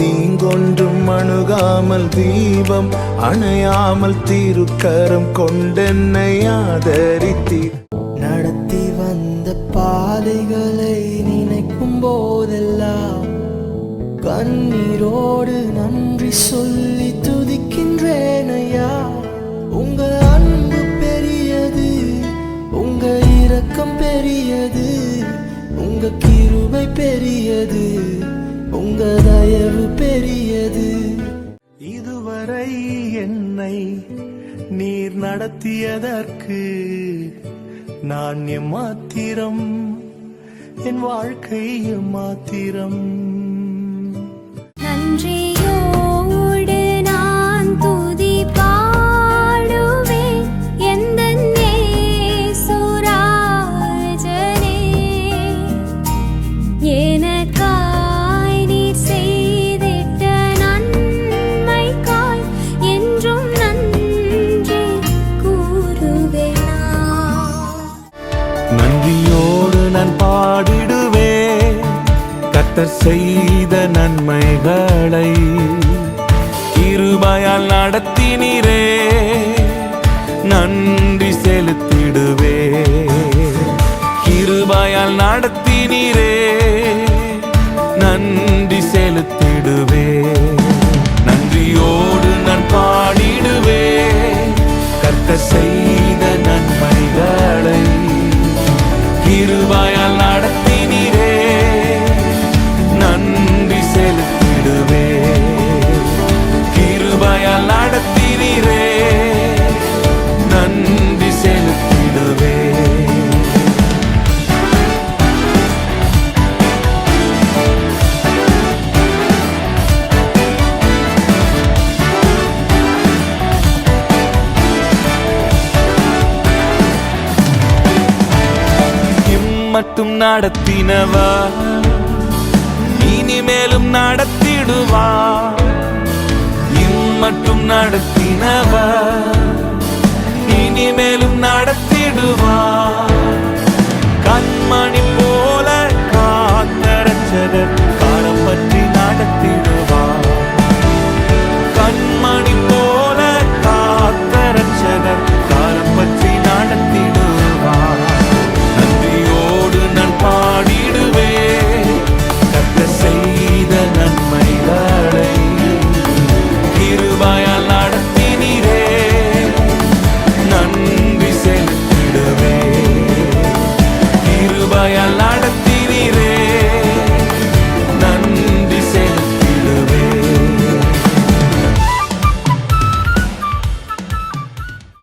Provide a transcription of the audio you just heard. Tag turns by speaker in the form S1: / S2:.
S1: தீங்கொன்றும் அணுகாமல் தீபம் அணையாமல் திருக்கரம் கொண்டென்னை ஆதரித்தீர்.
S2: நடத்தி வந்த பாதைகளை நினைக்கும் போதெல்லாம் கண்ணீரோடு நன்றி சொல்லி துதிக்கின்றேன் ஐயா. உங்க அன்பு பெரியது, உங்க இரக்கம் பெரியது, உங்க கிருபை பெரியது, உங்க தயவு பெரியது.
S1: இதுவரை என்னை நீர் நடத்தியதற்கு நான் எம்மாத்திரம், என் வாழ்க்கை எம்மாத்திரம்.
S3: நன்றியோடு நான் துதி பாடுவேன் எந்தன் இயேசுராஜனே. எனக்காய் நீர் செய்திட்ட நன்மைக்காய் என்றும் நன்றி கூறுவேன்.
S1: நன்றியோடு நான் பாடிடுவேன் கர்த்தர் செய்த நன்மைகளை. கிருபையால் நடத்தினீரே, நன்றி செலுத்திடுவே. கிருபையால் நடத்தினீரே, நன்றி செலுத்திடுவே. நன்றியோடு நான் பாடிடுவே கர்த்தர் செய்த நன்மைகளை. கிருபையால் நடத்தினீரே, நன்றி செலுத்திடுவே. கிருபையால் நடத்தினீரே, நன்றி செலுத்திடுவே. மட்டும் நடத்தினவா இனிமேலும் நடத்திடுவா. மட்டும் நடத்தினவா இனிமேலும் நடத்திடுவா.